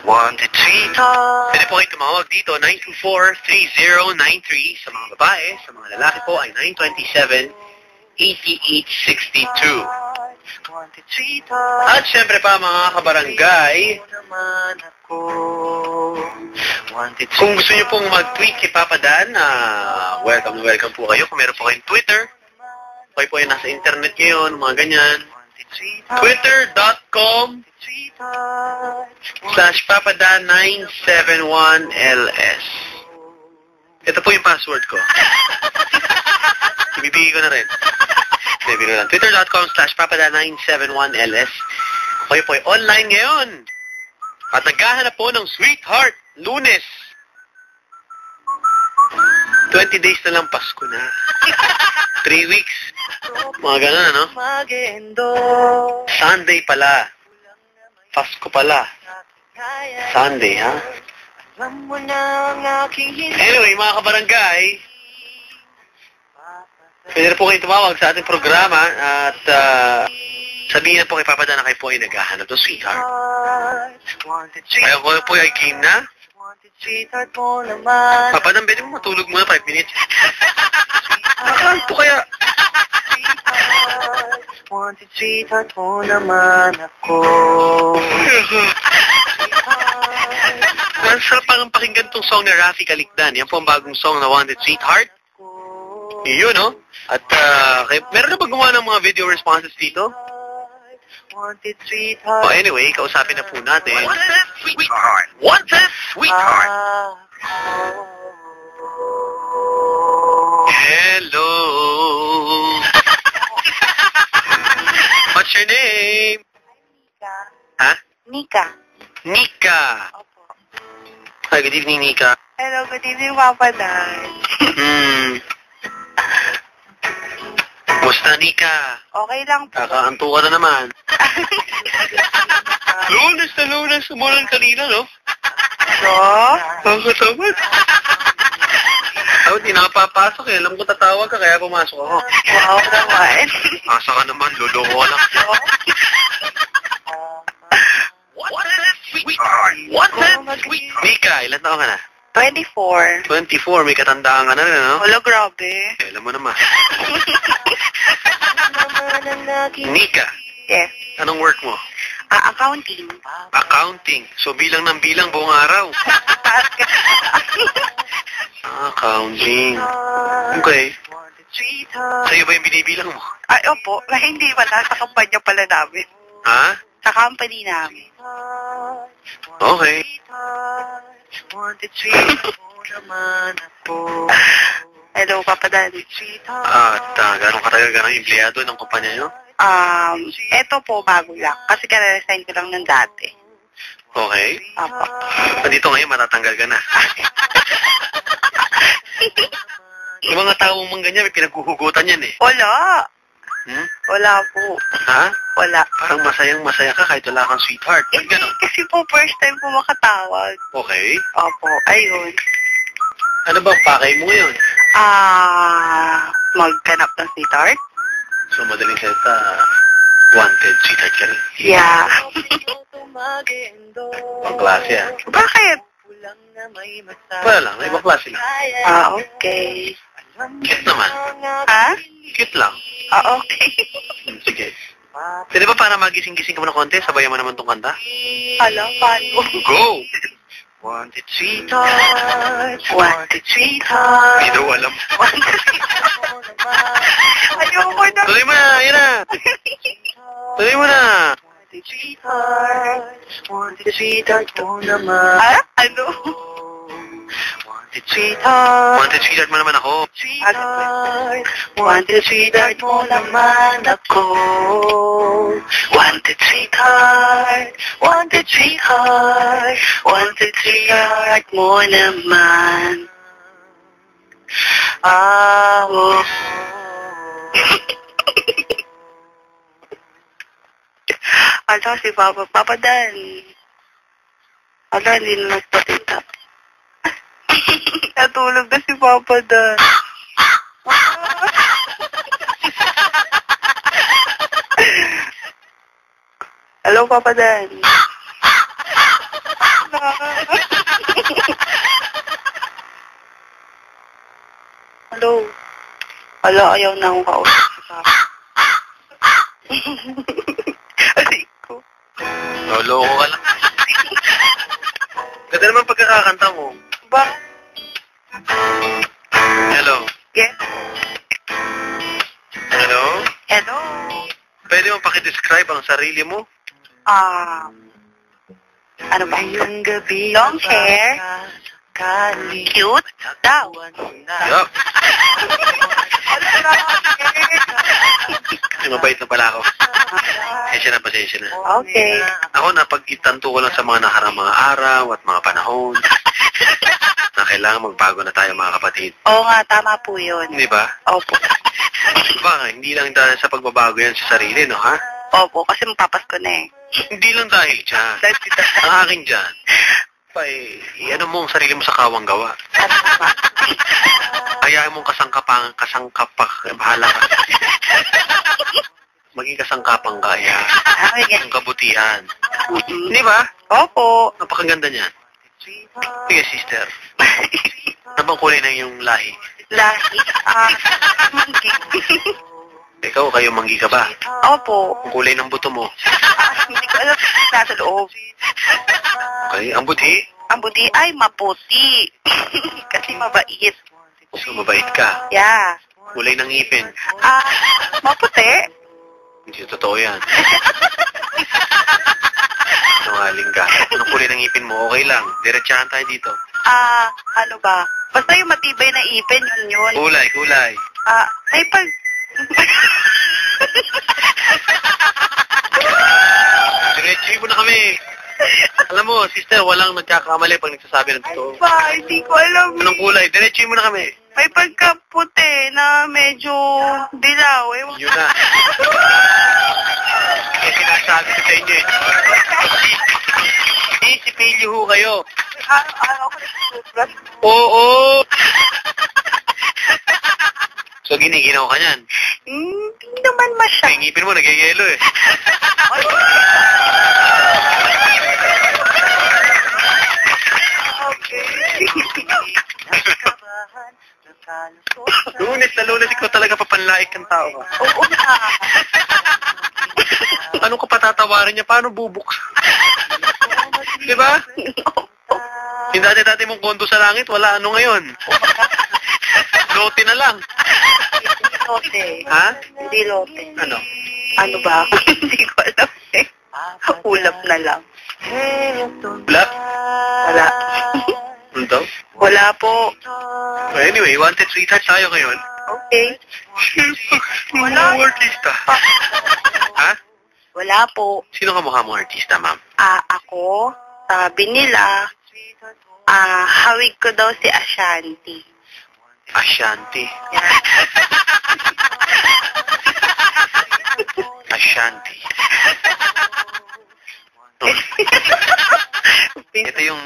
Wanted sweetheart. Pwede po kayo tumawag dito, 924-3093. Sa mga babae, sa mga lalaki po ay 927-8862. At syempre pa mga kabarangay, kung gusto nyo pong mag-tweet kay Papa Dan, welcome na welcome po kayo. Kung meron po kayong Twitter, kayo po ay nasa internet ngayon, mga ganyan. Twitter.com/papadan971ls. Ito po yung password ko. Ibibigay ko na rin. Twitter.com/papadan971ls. Kayo po ay online ngayon. At naghahanap po ng sweetheart, Lunes. 20 days na lang, Pasko na. 3 weeks. Mga ganun, ano? Sunday pala. Pasko pala. Sunday, ha? Anyway, mga kabarangay, pwede na po kayo tumawag sa ating programa at sabihin na po kay Papa Dan na kayo po ay naghahanap ng sweetheart. Kaya ko po ay game na. Papa Dan, pwede mo matulog muna 5 minutes. Nakakal po kaya. Wanted sweetheart mo naman ako. Ang sarap pang pakinggan tong song ni Rafi Kalikdan. Yan po ang bagong song na Wanted Sweetheart. Yun, no? At meron na ba gumawa ng mga video responses dito? Wanted Sweetheart. Oh, anyway, kausapin na po natin. Wanted Sweetheart. Wanted Sweetheart. Hello. What's your name? Nika. Ha? Nika. Nika. Opo. Hi, good evening, Nika. Hello, good evening, Papa Dan. Kumusta, Nika? Okay lang po. Kakaanto ka na naman. Lunes na lunes. Umulan kanina, no? So? Ang katamad. Di nakapapasok eh. Alam ko tatawag ka, kaya pumasok ako. Wow naman. Asa ka naman, luloko lang. Mika, ilan taon ka na? 24. 24, may katandaan ka na rin, no? Wala, grabe. Alam mo naman. Mika, Yes. anong work mo? Accounting. Accounting. So, bilang ng bilang buong araw. Accounting. Okay. Sa'yo ba yung binibilang mo? Ay, opo. Hindi pala. Sa kampanya pala namin. Ha? Sa company namin. Okay. Hello, Papa Dan. At gano'ng katagal ka ng empleyado ng kumpanya nyo? Eto po, bago lang. Kasi kare-resign ko lang ng dati. Okay. Apo. Dito ngayon, matatanggal ka na. Yung mga tao mong ganyan, may pinaghuhugutan yan eh. Wala. Hmm? Wala po. Ha? Wala. Parang masayang-masaya ka kahit wala kang sweetheart. Ba't Hindi, gano'n? kasi po first time po makatawag. Okay. Opo, ayun. Ano bang pakay mo ngayon? Magganap ng sweetheart? So, madaling salita, wanted sweetheart ka rin. Yeah. Ang klase ah. Bakit? Wala lang, ibang klase lang. Okay. Cute naman. Ha? Cute lang. Okay. Sige. Pwede ba para magising-gising ka mo ng konti, sabayan mo naman tong kanta? Hala, paano? Go! Wanted sweetheart, wanted sweetheart. Hindi daw alam. Ayoko na. Tuloy mo na, yun na. Tuloy mo na. Wanted sweetheart mo naman. Ha? Ano? Wanted sweetheart. Wanted sweetheart mo naman ako. Sweetheart. Wanted sweetheart mo naman ako. Wanted sweetheart. Wanted sweetheart. Wanted sweetheart mo naman. Ako. Ano si Papa Dan? Ala, hindi na nagpatita. Natulog na si Papa Dan. Hello, Papa Dan. Hello. Hala, ayaw na akong kausap sa Aray ko. Loko ka lang. Ganda naman pagkakakanta mo. Ba? Hello? Yes? Hello? Hello? Pwede mo pakidescribe ang sarili mo? Ano ba? Long hair? Cute? Daw. Yup. Kasi mabait na pala ako. Pasensya na. Okay. Ako, napagtanto ko lang sa mga nakarang mga araw at mga panahon na kailangan magbago na tayo, mga kapatid. Oo nga, tama po yun. Hindi ba? Opo. Baka, hindi lang dahil sa pagbabago yan sa sarili, no, ha? Opo, kasi mapapasko na eh. Hindi lang dahil dyan. Ang akin dyan, ano mo ang sarili mo sa kawang gawa. Hayaan mong bahala ka. Maging kasangkapang kaya. Ang kabutihan. Di ba? Opo. Napakaganda niyan. Sige, sister. Ano bang kulay na yung lahi? Lahi? Manggi. Ikaw, kayo manggi ka ba? Opo. Ang kulay ng buto mo? Hindi ko alam nasa loob. Okay, ang buti? Ang buti ay maputi. Kasi mabait. So, mabait ka. Yeah. Kulay ng ngipin. Maputi? Hindi totoo yan. Sinungaling ka. Anong kulay ng ngipin mo? Okay lang. Diretsahan tayo dito. Ano ba? Basta yung matibay na ipin, yun. Kulay. May pag... Diretsahin mo na kami. Alam mo, sister, walang nagkakamali pag nagsasabi ng totoo. Hindi ko alam. Anong kulay? Diretsahin mo na kami. May pagkaputi na medyo dilaw. Yun na. Eh, sinasabi ko sa inyo eh. Si Pilyo ho kayo. Ako nag-toothbrush. Oo. So, giniginaw ka niyan. Hindi naman masyado. Yung ngipin mo, nagyayelo eh. Lunes na lunes, ikaw talaga papanlaik kang tao ka. Oo na. Anong kapatatawarin niya? Paano bubuks? Diba? Yung dati mong kondo sa langit, wala ano ngayon. Lote na lang. Lote. Ha? Hindi lote. Ano? Ano ba? Hindi ko alam eh. Ulap na lang. Wala? Wala. Ano daw? Wala po. Anyway, wanted sweetheart tayo ngayon. Okay. Wala mo artista. Ha? Wala po. Sino ka mukha mong artista, ma'am? Ako, sabi nila, hawig ko daw si Ashanti. Ashanti. Yan. Ashanti. Ito yung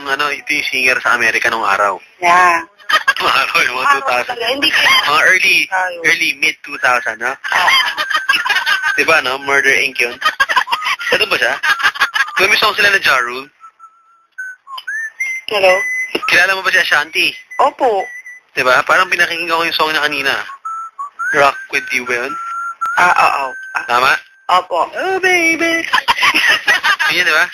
singer sa Amerika nung araw. Yeah. Nung araw, yung mga 2000. Hindi ko. Mga early mid-2000, ha? Diba, no? Murder Inc. yun. Ito ba siya? May song sila na Ja Rule. Hello? Kilala mo ba si Ashanti? Opo. Diba? Parang pinakinggan ko yung song na kanina. Rock with you ba yun? Oo. Tama? Opo. Oh, baby! Yun, diba?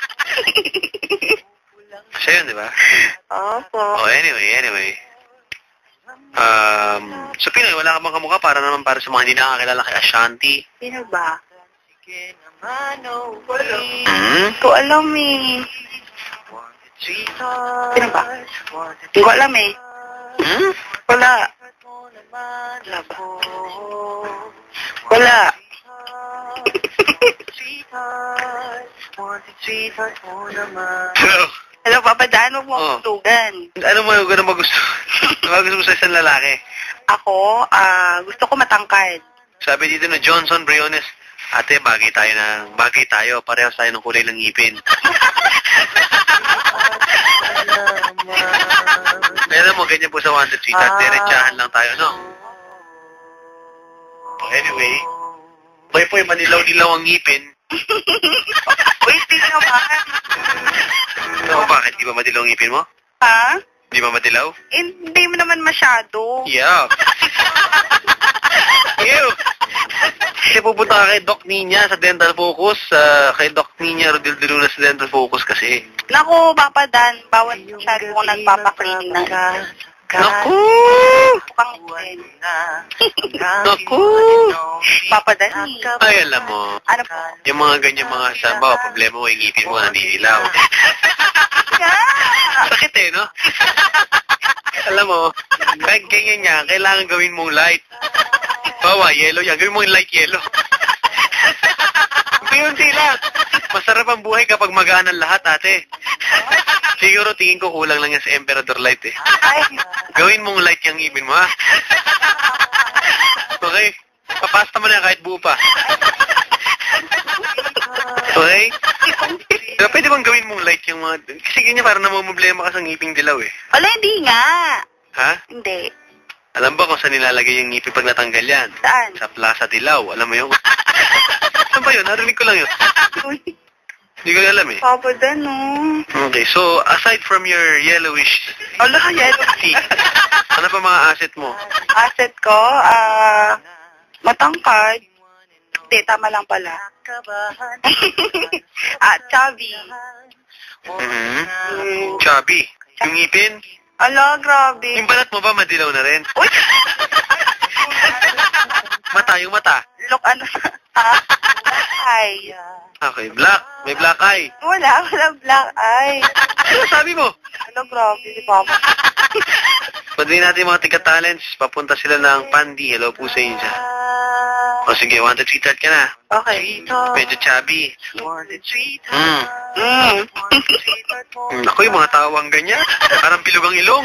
Siya yun, diba? Opo. Oh, anyway. Sa Pinoy, wala ka bang kamukha para naman para sa mga hindi nakakilala kay Ashanti? Sino ba? Hmm? Hindi ko alam eh. Sino ba? Hindi ko alam eh. Hmm? Wala. Wala ba? Wala. Hello? Hello, papadaan mo akong tugan. Ano mo yung ganun gusto? Ano gusto mo sa isang lalaki? Ako, gusto ko matangkad. Sabi dito na Johnson Briones, ate, bagay tayo. Parehas tayo ng kulay ng ngipin. Alam mo, ganyan po sa Wanted Sweetheart. Diretsahan lang tayo, no? Anyway, boy, manilaw-nilaw ang ngipin. Uy, tingnan naman. O bakit? Di ba madilaw ang ngipin mo? Ha? Di ba madilaw? Hindi mo naman masyado. Yeah. Ew. Kasi pupunta ka kay Doc Nina sa Dental Focus. Kay Doc Nina Rodil de Luna sa Dental Focus kasi. Naku, Papa Dan, bawat masyado ko nagpapaklining ng Naku! pangin. Naku! Papa Dan, Ay, alam mo. ano po? Yung mga ganyan mga samba, problema mo, yung ngipin mo naninilaw. Sakit eh, no? Alam mo, kahit ganyan niya, kailangan gawin mong light. Bawa, yellow yan. Gawin mo yung light yellow. Unti-unti lang. Masarap ang buhay kapag magaan ang lahat, ate. Siguro tingin ko kulang lang yan sa Emperador Light eh. Ay, Gawin mong light yung ngipin mo, ha? Okay? Papasta mo na yan kahit buo pa. Okay? Pero pwede bang gawin mong light yung mga... Kasi ganyan parang namumblema ka sa ngiping dilaw eh. wala, hindi nga. Ha? Hindi. Alam ba kung saan nilalagay yung ngipin pag natanggal yan? Saan? Sa Plaza Dilaw. Alam mo yun? Saan ba yun? Narinig ko lang yun. Uy, Hindi ko alam eh. Papa Dan, oh. Okay, so aside from your yellowish Ala, yellow. teeth, ano pa mga asset mo? Asset ko, matangkad. Hindi, tama lang pala. Chubby. Chubby. Yung ngipin? Ala, grabe. Yung balat mo ba madilaw na rin? Uy! Mata, yung mata. Look, ano ha? Ay. Okay, black. May black eye. Wala black eye. Ano sabi mo? Ano, grabe si Papa. Pwede natin mga tika-talents, papunta sila ng Pandi. Hello po sa inyo dyan. O sige, wanted sweetheart ka na. Okay. Medyo chubby. Mm. Ako, yung mga tawang ganyan. Parang bilog ang ilong.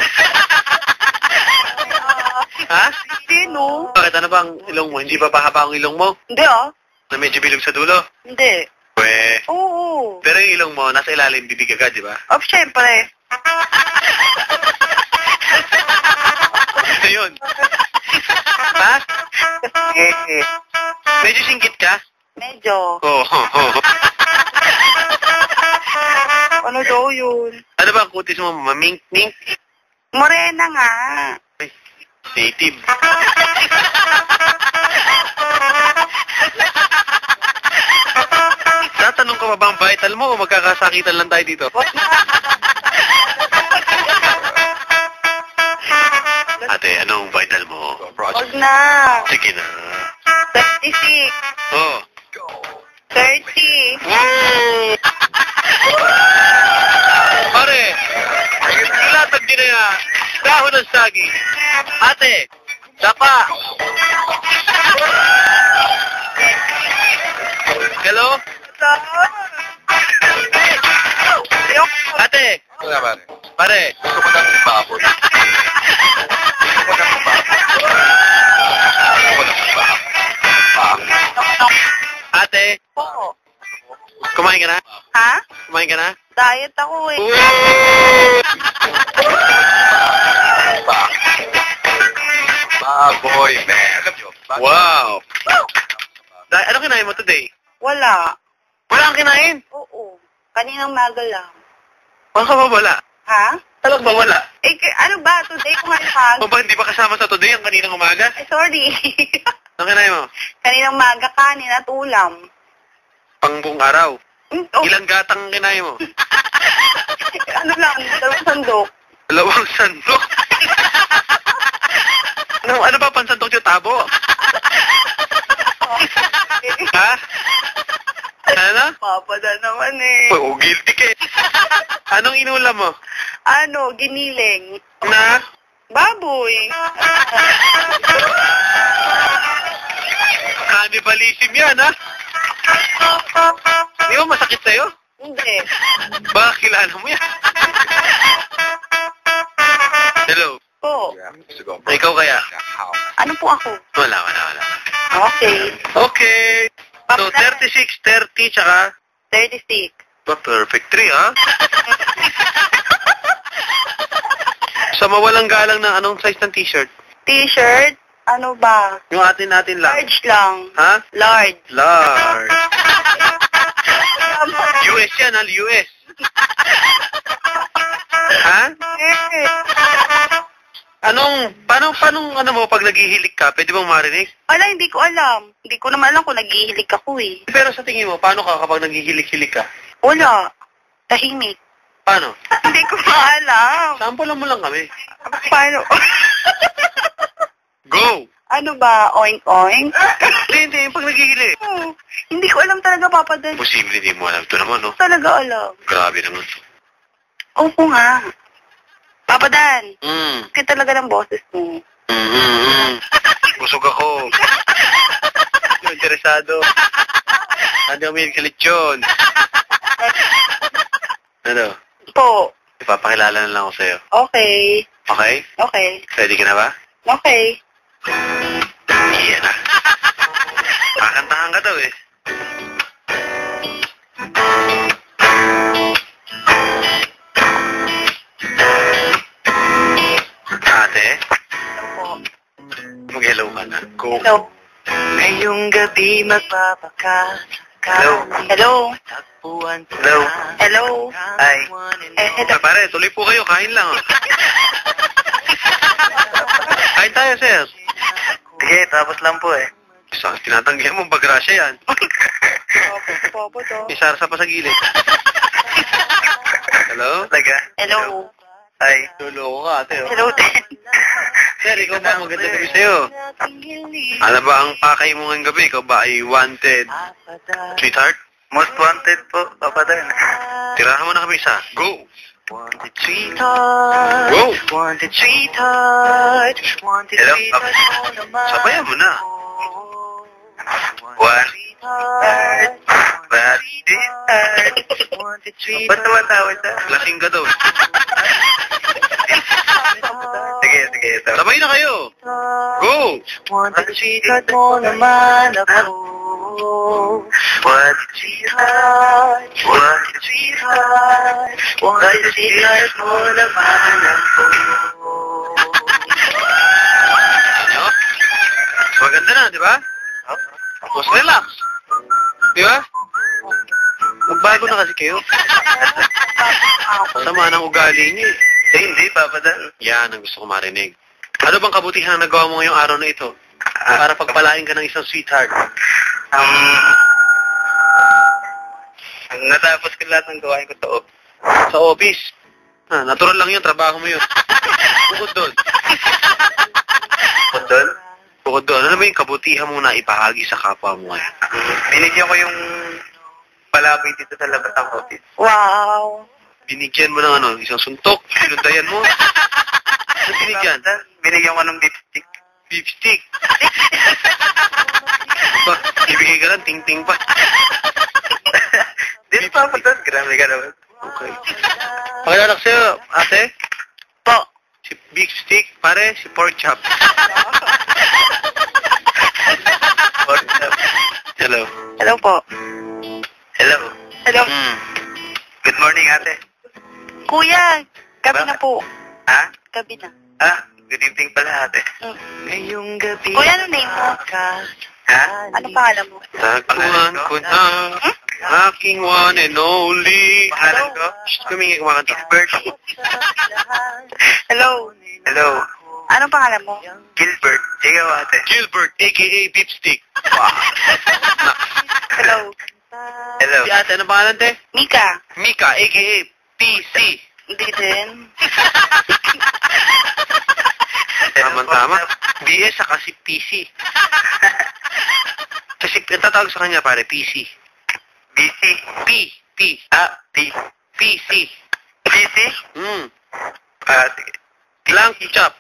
Ha? Hindi, no? Bakit? Ano ba ang ilong mo? Hindi ba pahaba ang ilong mo? Hindi, oh. Na medyo bilog sa dulo? Hindi. Pwe. Oo. Pero yung ilong mo, nasa ilalim bibig agad, di ba? Oh, syempre. Ito yun. Ha? Medyo singkit ka? Medyo. Oo. Ano daw yun? Ano ba ang kutis mo? Mamink-mink? Morena nga. Ay, native. Tatanong ka pa ba ang vital mo o magkakasakitan lang tayo dito? Wag na. Ate, anong vital mo? Wag na. Sige na. 36. Oh. 30. Wow! Pare, ilatag din na dahon ng sagi. Ate, dapa. Hello? Ate. Wala pare. Pare. Gusto ko ng baboy. Gusto ko ng baboy. Gusto ko ng baboy. Ate, Oo. kumain ka na? Ha? Kumain ka na? Diet ako eh. Baboy, man. Alam nyo, Wow! Ano kinain mo today? Wala. Wala kang kinain? Oo. Kaninang maga lang. Ano ka ba wala? Ha? Talagang ba wala? Eh, ano ba? Today ko nga O ba hindi pa kasama sa today ang kaninang umaga? Ay, sorry. Ano kinain mo? Kaninang maga kanin at ulam. Pang buong araw. Oh, Ilang gatang kinain mo? ano lang, 2 sandok. 2 sandok. ano ba pansandok yung tabo? Ha? Ano? Papada naman eh. Oh, guilty ka eh. Anong inulam mo? Ano, giniling. Na? Baboy. Cannibalism yan, ha? Di ba masakit sa'yo? Hindi. Baka kilala mo yan. Hello? Po. Ikaw kaya? Ano po ako? Wala. Okay. Okay. So, 36, 30, tsaka? 36. Ba, perfect 3, ha? Sa mawalang galang ng anong size ng t-shirt? T-shirt? Ano ba? Yung atin lang. Large lang. Ha? Large. Large. US yan, ha? US. Ha? Paano mo, pag naghihilik ka, pwede bang marinig? Ala, hindi ko alam. Hindi ko naman alam kung naghihilig ako eh. Pero sa tingin mo, paano ka kapag naghihilik-hilik ka? Wala. Tahimik. Paano? Hindi ko maalam. Sample mo lang kami. Paano? Go! Ano ba? Oink-oink? Hindi, pag naghihilik. Hindi ko alam talaga, Papa Dan. Posible hindi mo alam. Ito naman, no? Talaga alam. Grabe naman. Opo nga. Papa Dan, Mm. talaga ng boses mo. Busog ako. Interesado. Ano may kalitsyon? Ano? Po. Ipapakilala na lang ako sa'yo. Okay. Okay? Okay. Ready ka na ba? Okay. Iyan na. Kakantahan ka daw eh. Ate, Opo. mag-hello ka na. Go. Hello. Ngayong gabi magpapaka. Hello. Hello. Hello. Hello. Ay. Hello. Pare, tuloy po kayo. Kain lang. Oh. Kain tayo, sir. Sige, tapos lang po eh. Isang tinatanggihan mo, bagrasya yan. Opo to. May sarsa pa sa gilid. Hello? Talaga? Hello. Ay. Luloko ka, ate. Oh. Hello din. Sir, ikaw ba? Maganda gabi sa'yo. Ano ba ang pakay mo ngayong gabi? Ikaw ba ay wanted? Sweetheart? Most wanted po, Papa Dan. Tirahan mo na kami isa. Go! Wanted sweetheart. Go! Wanted sweetheart. Wanted Hello? sweetheart. Sabayan mo na. What? Sweetheart. What? Sweetheart. Wanted sweetheart. Ba't tumatawad ka? Lasing ka daw. Sige, ito. Sabay na kayo. Go! Wanted sweetheart mo naman ako. Wanted sweetheart. Wanted sweetheart. Wanted sweetheart mo naman ako. Ano? Maganda na, di ba? Mas relax. Di ba? Magbago na kasi kayo. Sama ng ugali niyo eh. Hindi, Papa Dan. Yan ang gusto ko marinig. Ano bang kabutihan na nagawa mo ngayong araw na ito? Para pagpalain ka ng isang sweetheart. Natapos ko lahat ng gawain ko sa office. Sa office. Natural lang yun, trabaho mo yun. Bukod doon. Bukod doon, Bukod doon, ano ba yung kabutihan mo na ipahagi sa kapwa mo ngayon? binigyan ko yung palaboy dito sa labas ng office. Wow. Binigyan mo ng ano, isang suntok, pinundayan mo. Ano binigyan? Binigyan ko ng lipstick. Beef stick. Ba, ibigay ka lang, ting-ting pa. Dito, Papa Dan. Grabe ka naman. Okay. Pakilala ko sa'yo, ate. Po. Si beef stick, pare, si pork chop. Hello. Hello po. Hello. Hello. Good morning, ate. Kuya, gabi Bakit? na po. Ha? Gabi na. Good evening pala, ate. Mm. Ngayong gabi. Kuya, ano name mo? Ha? Ano pangalan mo? Tagpuan ko na, aking one and only. Pangalan ko? Shh, kumingi, kumakanta. Gilbert. Hello. Hello. Anong pangalan mo? Gilbert. Ikaw, ate. Gilbert, a.k.a. Beef Stick. Hello. Hello. Si ate, anong pangalan, te? Mika. Mika, a.k.a. PC. Hindi din. Tama-tama. BS, saka si PC. Kasi, ang tatawag sa kanya, pare, PC. BC. P. T. PC. BC? Blank chop.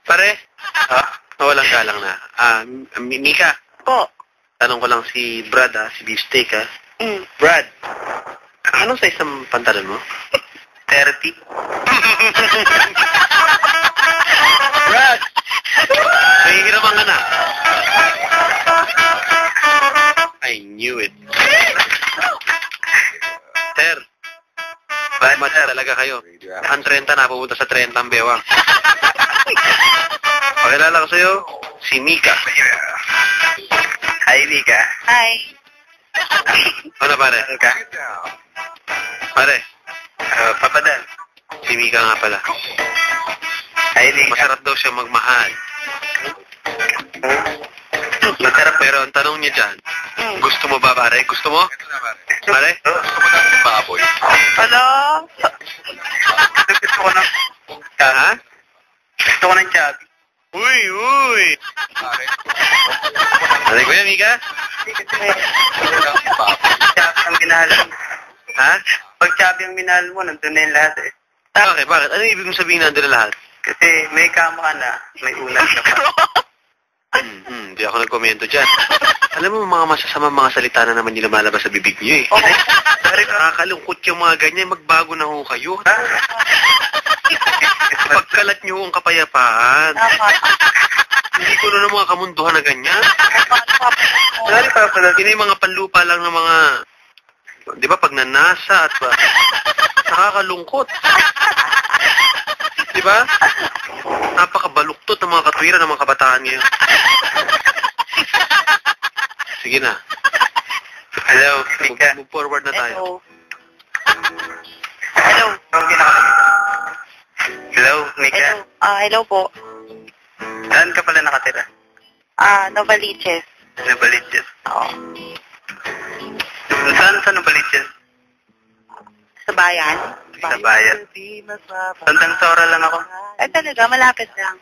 Pare, walang galang na. Mika, Po. tanong ko lang si Brad, si Beefsteak, Mm. Brad, anong size ng pantalon mo? 30. Brad! Nahihiraman ka na. I knew it. Sir, match talaga kayo. Ang 30 na, pupunta sa 30 ang bewang. Pakilala ko sa'yo, si Mika. Hi, Mika. Hi. Ano pare? Ka? Pare, Papadan. si Mika nga pala. Ay, di. Masarap daw siya magmahal. Masarap. Pero ang tanong niya dyan, gusto mo ba pare? Gusto mo? Pare? Gusto ko ng baboy. Ano? Gusto ko ng... Ha? Gusto ko ng chubby. Uy, uy! Pare. Ano ko yan, Mika? Gusto ko ng baboy. Chubby ang minahal mo. Ha? Pag chubby ang minahal mo, nandun na yung lahat eh. Bakit? Bakit? Ano ibig mong sabihin nandun na lahat? Kasi may kama ka na, may ulan ka pa. Hindi ako nagkomento dyan. Alam mo, mga masasama mga salita na naman yung lumalabas sa bibig niyo eh. Okay. Sorry ka. Nakakalungkot yung mga ganyan, magbago na ho kayo. Pagkalat niyo ho ang kapayapaan. Tama. Hindi ko na ng mga kamunduhan na ganyan. Sorry pa pala. Yun yung mga panlupa lang ng mga, di ba, pag nanasa at nakakalungkot. Di ba? Napakabaluktot ng mga katwiran ng mga kabataan ngayon. Sige na. Hello, Mika. Move forward na tayo. Hello. Hello. Hello, Mika. Hello. Hello po. Saan ka pala nakatira? Novaliches. Novaliches. Oo. Saan sa Novaliches? Sa bayan. Sa bayan. Santang Sora lang ako. Ay talaga, malapit lang.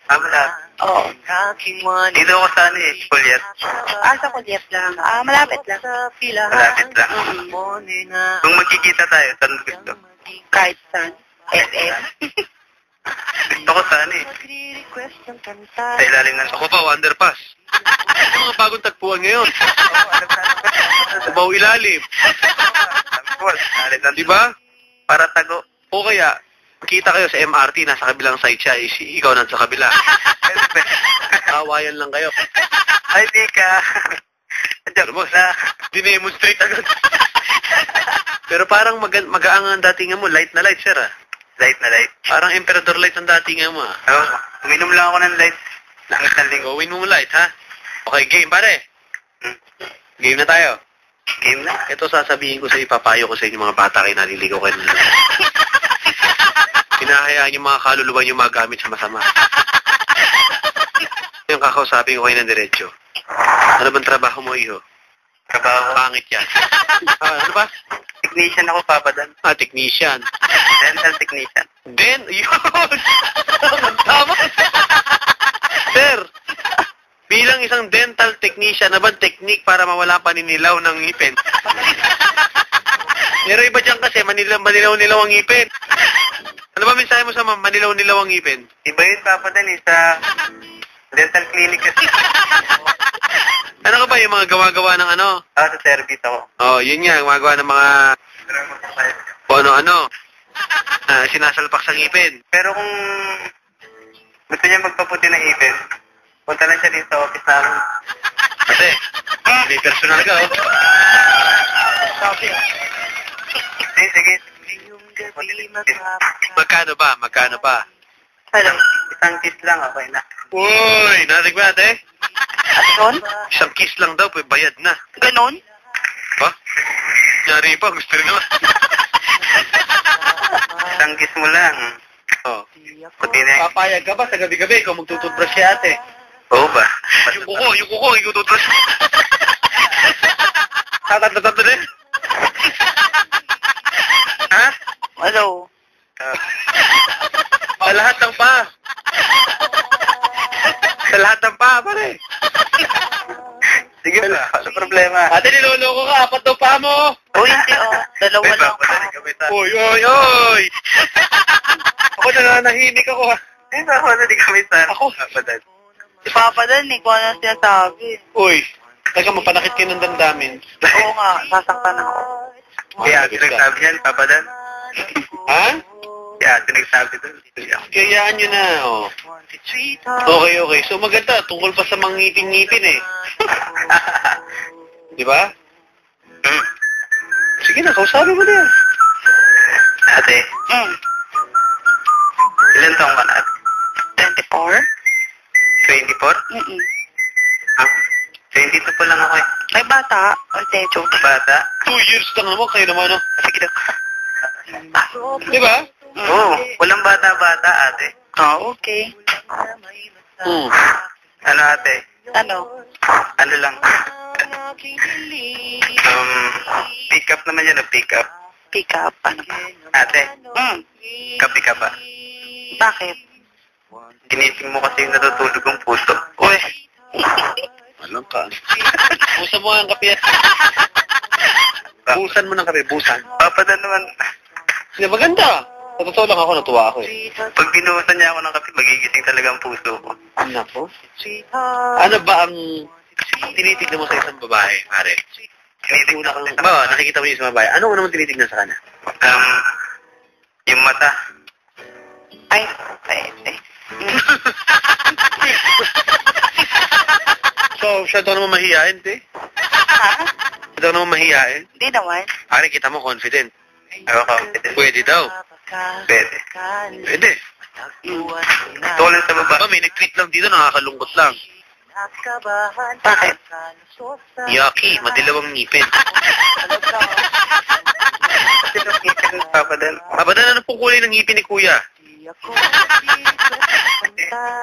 Wala. Oo. Dito ako sa ano eh, Juliet. Sa Kulyat lang. Malapit lang. Malapit lang. Kung magkikita tayo, saan mo gusto? Kahit saan. SF. Gusto ko sa ano eh. Sa ilalim ng... Ako pa, underpass. Ano mga bagong tagpuan ngayon? Sabaw ilalim. Di ba? Para tago. O kaya, kita kayo sa MRT, nasa kabilang side siya, ikaw nasa kabila. Awayan lang kayo. Ay, di ka. Ano mo? Dinemonstrate agad. Pero parang magaang ang datingan mo, light na light, sir ah. Light na light. Parang emperador light ang datingan mo ah. Oo. Uminom lang ako ng light. Isang linggo. Gawin mo light ha. Okay, game pare. Game na tayo. Game na. Ito sasabihin ko sa ipapayo ko sa inyo mga bata kayo naliligaw kayo. Pinahayaan yung mga kaluluwa nyo magamit sa masama. Yung kakausapin ko kayo ng diretsyo. Ano bang trabaho mo, iho? Trabaho. Pangit yan. Ano ba? Technician ako, Papadan. Technician. Dental technician. Yun! Tama! Sir, bilang isang dental technician, na ba technique para mawala paninilaw ng ngipin? Pero iba dyan kasi, manilaw-nilaw ang ngipin. Ano ba mensahe mo sa manilaw-nilaw ang ngipin? Iba yun, Papadan, sa dental clinic kasi. Ano ka ba yung mga gawa-gawa ng ano? Sa service ako. Yun nga, gumagawa ng mga ano-ano. Sinasalpak sa ngipin. Pero kung gusto niya magpaputi ng ipin, punta lang siya dito sa office namin. Kasi, may personal ka, oh. Sige. Magkano ba? Hello. Isang kiss lang, okay na. Uy, narinig ba ate? Ganon? Isang kiss lang daw, bayad na. Ganon? Ha? Nyari pa, gusto rin naman. Isang kiss mo lang. Puti na. Papayag ka ba sa gabi-gabi kung magtututbrush si ate? Oo ba? Yung kuko, igututbrush. Tatat na. Ha? Hello. Sa lahat ng pa. Sa lahat ng pa, pare. Sige ba? Ano problema? Ate, niloloko ka. Apat daw pa mo. Hindi Dalawa lang. Oy. Ako nananahimik ako ha. Hindi ba ako di kami sa Ako? Papadan. Si Papa Dan, kung ano sinasabi. Uy, teka, mapanakit kayo ng damdamin. Oo nga, sasaktan ako. Kaya sinagsabi yan, Papadan. Ha? Kaya sinagsabi doon. Kayaan nyo na, oh. Okay. So maganda, tungkol pa sa mga ngipin-ngipin eh. Di ba? Sige na, kausapin mo na yan. Ate, ilan taong ka na? 24? 24? 22 pa lang ako eh. Ay, bata. Ay, techo. Bata? 2 years lang naman, kayo naman, no? Sige na. Di ba? Oo, walang bata-bata, ate. Okay. Hmm. Ano, ate? Ano? Ano lang? Pick up naman yan, pick up. Pick up. Ano ba? Ate, kape ka ba? Bakit? Ginising mo kasi yung natutulog ang puso. Uy. Alam ka. Busan mo ang kape. Busan mo ng kape, busan. Papadan naman. Hindi, maganda. Sa totoo lang ako, natuwa ako eh. Pag binuhusan niya ako ng kape, magigising talaga ang puso ko. Nako. Ano ba ang tinitignan mo sa isang babae, pare? Tinitignan ko. Ba, nakikita mo yung isang babae. Ano unang tinitignan sa kanya? Yung mata. Ay. So, siya daw naman mahihain, te? Ha? Siya daw naman mahihain? Hindi naman. Pare, kita mo confident. Ako confident. Pwede daw. Pwede. Pwede. Gusto ko lang sa baba. Diba, may nag-tweet lang dito, nakakalungkot lang. Bakit? Yucky, madilaw ang ngipin. Kasi nung ngipin ng papadan. Papadan, ano pong kulay ng ngipin ni kuya?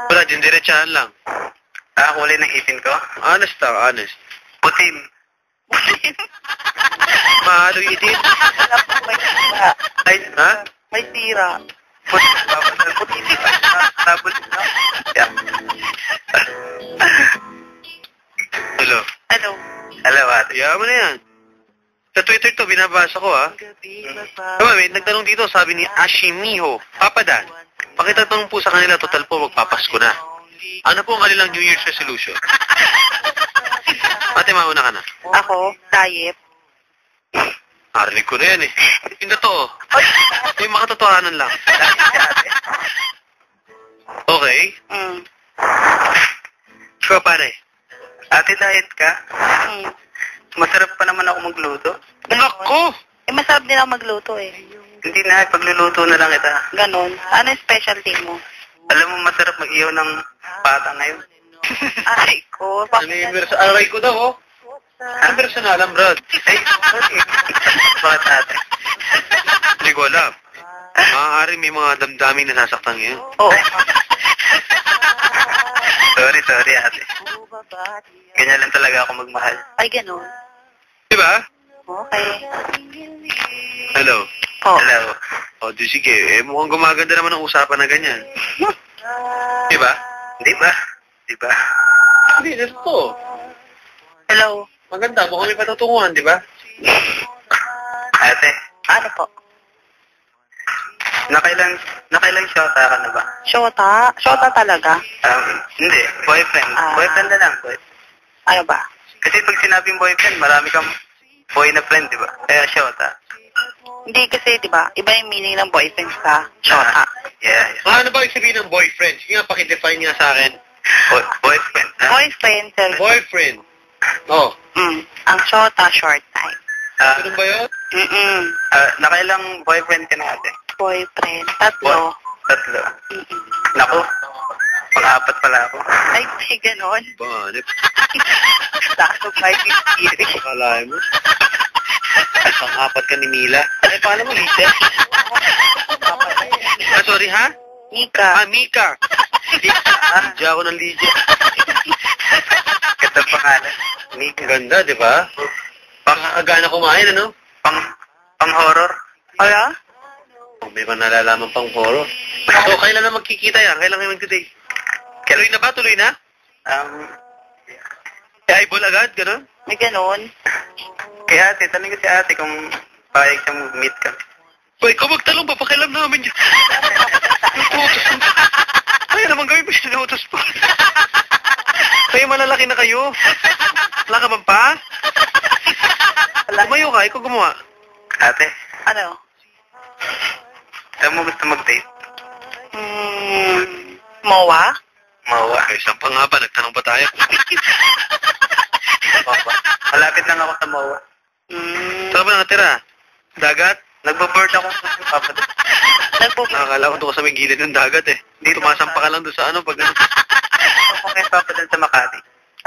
Wala, dindiretsahan lang. Kulay ng ngipin ko? Honest lang, honest. Putin. Mahalo itin. Wala po, may tira. Ay, Ha? May tira. putin. Papadan. Putin. Tabot. Yeah. Hello. Ano? Hello, ate. Yaman na yan. Sa Twitter to, binabasa ko ha. Diba, may nagtanong dito, sabi ni Ashimiho, Papadan, pakitanong po sa kanila, total po, magpapasko na. Ano po ang kanilang New Year's resolution? Ate, mauna ka na. Ako? Diet. Narinig ko na yan eh. Yung totoo. Yung makatotohanan lang. Okay. Ikaw, pare. Ate, diet ka? Mm. Masarap pa naman ako magluto. Nako! Eh, masarap din ako magluto eh. Hindi na, pagluluto na lang kita. Ganon. Ano yung specialty mo? Alam mo, masarap mag-iyaw ng pata ngayon. Aray ko. Ano yung aray ko daw, oh. Ang personalan, Brad. Ay, okay. Bakit ate? Hindi ko alam. Maaari may mga damdaming nasasaktan ngayon. Oo. Sorry ate. Ganyan lang talaga ako magmahal. Ay, ganon. Diba? Okay. Hello. Oh. Hello. O, di sige. Eh, mukhang gumaganda naman ang usapan na ganyan. Diba? Di ba? Di ba? Hindi, that's to. Hello. Maganda. Mukhang may patutunguhan, diba? Ate, Ano po? nakailang shota ka na ba? Shota? Shota talaga? Hindi. Boyfriend. Ah. Boyfriend na lang. Ano ba? Kasi pag sinabing boyfriend, marami kang boy na friend, di ba? Kaya shota. Hindi kasi, di ba, iba yung meaning ng boyfriend sa shota. Yeah. Ano ba yung sabihin ng boyfriend? Sige nga, pakidefine nga sa akin. Boyfriend. Ha? Boyfriend, sir. Boyfriend. Oh. Ang shota, short time. Ganun ba yun? Nakailang boyfriend ka na ate? Boyfriend. Tatlo. Tatlo. Naku, pang-apat pala ako. Ay, may ganon. Banip. Laso by theory. Akalain mo. Pang-apat ka ni Mila. Ay, paano mo, Lisa? Sorry, ha? Mika. Mika. Lidya ako ng Lidya. Ganda pangalan. Mika. Ganda, di ba? Pang-agana kumain, ano? Pang-horror. Wala? May ba nalalaman pang horror? So, kailan na magkikita yan? Kailan kayo mag-today? Tuloy na ba? Tuloy na? Eyeball agad? Ganun? May ganon. Kaya ate, tanong ko si ate kung payag siya mag-meet ka. Uy, ikaw magtalong pa. Pakialam namin yun. Sinutos mo. Ay, naman gawin pa sinutos pa. Kayo malalaki na kayo. Wala ka bang pa? Lumayo ka. Ikaw gumawa. Ate, Ano? saan mo gusto mag-date? Mowa? Mawa. Okay, saan pa nga ba? Nagtanong pa tayo. Malapit lang ako sa Mawa. Saan ba nakatira? Dagat? Nagbo-board ako sa papa. Nakakala ko doon sa may gilid ng dagat eh. Hindi tumasampa ka lang doon sa ano pag ano. Ako kay papa dun sa Makati.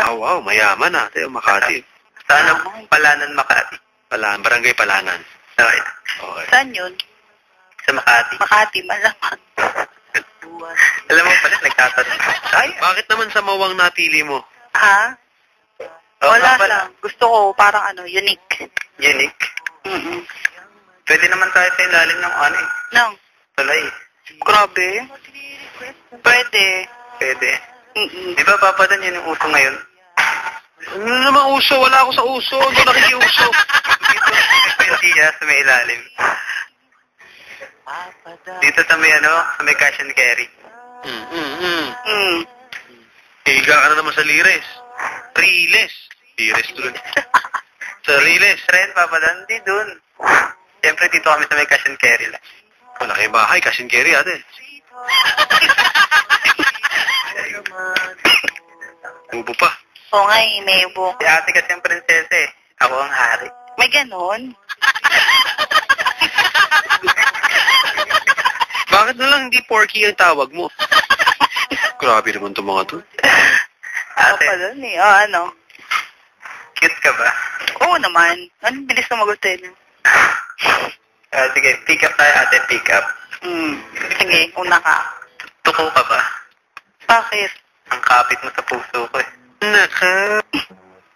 Oh, wow, mayaman ah. Tayo, Makati. Sa ano? Palanan, Makati. Barangay Palanan. Okay. Okay. Saan yun? Sa Makati. Makati, malamang. Alam mo pala, nagtatanong. Ay, Bakit naman sa Mawang napili mo? Ha? oo Wala nga pala. lang. Gusto ko parang unique. Unique. Mm-mm. Pwede naman tayo sa ilalim ng ano eh. Nang, Tulay. grabe. Pwede. Pwede. Mm-mm. Di ba, Papa Dan, yun yung uso ngayon? Ano naman uso? Wala ako sa uso. Ano nakikiuso? Dito, may Pentia sa may ilalim. Dito sa may sa may cash and carry. Mm. Higa ka na naman sa Lires. Riles. Lires doon. Sa Riles. Trend, Papa Dan, di dun. Siyempre, dito kami sa may cash and carry lang. Malaki bahay, cash and carry ate. Ubo pa. Oo nga may buhok. Si ate kasi ang prinsesa eh. Ako ang hari. May ganon. Bakit na lang hindi Porky ang tawag mo? Grabe naman itong mga to. Ako Ate, pa dun eh. O, ano? cute ka ba? Oo naman. Ano bilis na magutin? Sige, pick up tayo ate, pick up. Sige, una ka. Tuko ka ba? Bakit? Ang kapit mo sa puso ko eh. Naka.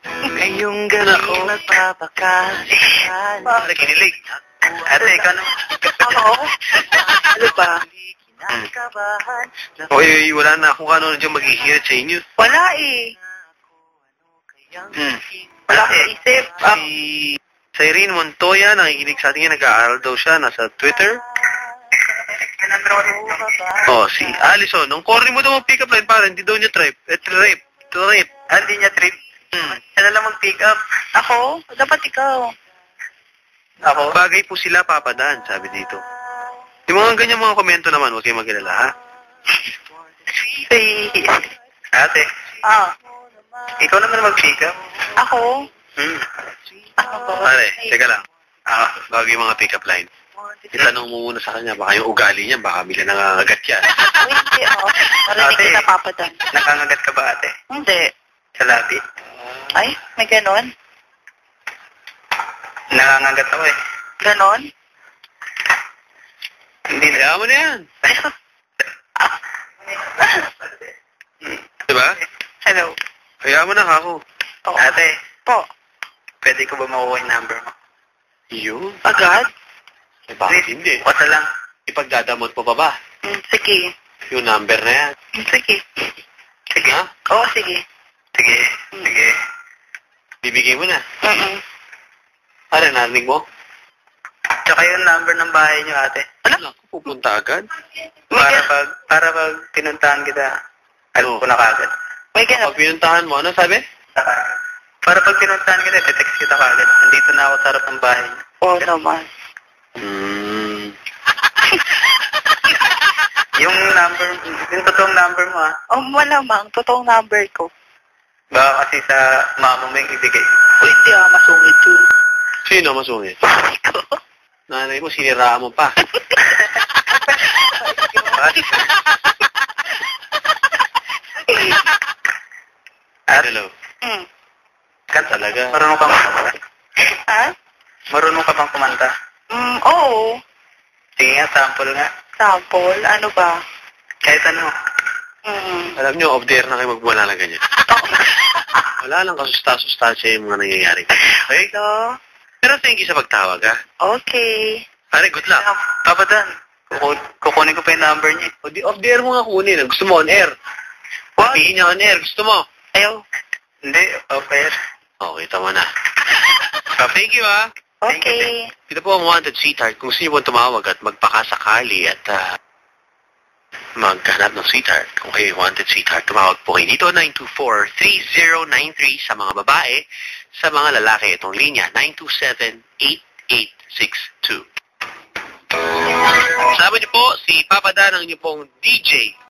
Ngayong gabi magpapakasihan. Pare, kinilig. Ate, ikaw naman. Ako? Ano ba? Oy, wala na akong ano dyan maghihirit sa inyo. Wala eh. Wala akong isip. Si Irene Montoya, nakikinig sa atin yan, nag-aaral daw siya, nasa Twitter. Si Allison, ang corny mo daw mag-pick up line, parang hindi daw niya trip. Trip. Hindi niya trip. Siya na lang mag-pick up. Ako? Dapat ikaw. Ako? Bagay po sila, Papa Dan, sabi dito. Yung mga ganyan mga komento naman, huwag kayong magkilala, ha? Ate, ikaw naman mag-pick up. Ako? Ako ba? Pare, teka lang. Bagay yung mga pick up line. Itanong mo muna sa kanya, baka yung ugali niya, baka bila nangangagat yan. Hindi ako. Marinig Ate. kita, Papa Dan. Nakangagat ka ba ate? Hindi. Sa labi? Ay, may ganon? Nakangagat ako eh. Ganon? Hindi na. Kaya mo na yan. Diba? Hello. Kaya mo na ako. Oo. Ate, Po. pwede ko ba makuha yung number mo? Yun. Agad? Eh, bakit hindi? Wasa lang. Ipagdadamot mo pa ba? Sige. Yung number na yan. Sige. Sige. Ha? Oo, sige. Sige. Sige. Bibigay mo na. Mm-mm. Narinig mo? Tsaka yung number ng bahay niyo ate. Ano? Pupunta agad? Para pag pinuntahan kita, alam ko na kagad. May ganon. Pag pinuntahan mo, ano sabi? Para pag pinuntahan kita, text kita kagad. Nandito na ako sa harap ng bahay niyo. Oo naman. Yung number, yung totoong number mo Malamang. Totoong number ko. baka kasi sa mama mo yung ibigay. Uy, hindi masungit yun. Sino masungit? Ikaw. Nanay mo, siniraan mo pa. Hello. Talaga. Marunong ka bang kumanta? Ha? Marunong ka bang kumanta? Oo. Sige nga, sample nga. Sample? Ano ba? Kahit ano. Alam nyo, off the air na kayo magwala na ganyan. Wala lang kasusta-sustansya yung mga nangyayari. Okay? Hello? Pero thank you sa pagtawag, ha? Okay. Pare, good luck. Papa Dan, kukunin ko pa yung number niya. O di off the air mo nga kunin. Gusto mo on air. What? Sabihin niya on air. Gusto mo? Ayaw. Hindi, okay. Okay, tama na. Thank you, ha? Okay. Ito po ang Wanted Sweetheart. Kung gusto niyo po tumawag at magpakasakali at maghanap ng sweetheart. Kung kayo Wanted Sweetheart, tumawag po kayo dito 924-3093 sa mga babae. Sa mga lalaki, itong linya 927-8862. Sabi niyo po, si Papa Dan ang inyong pong DJ.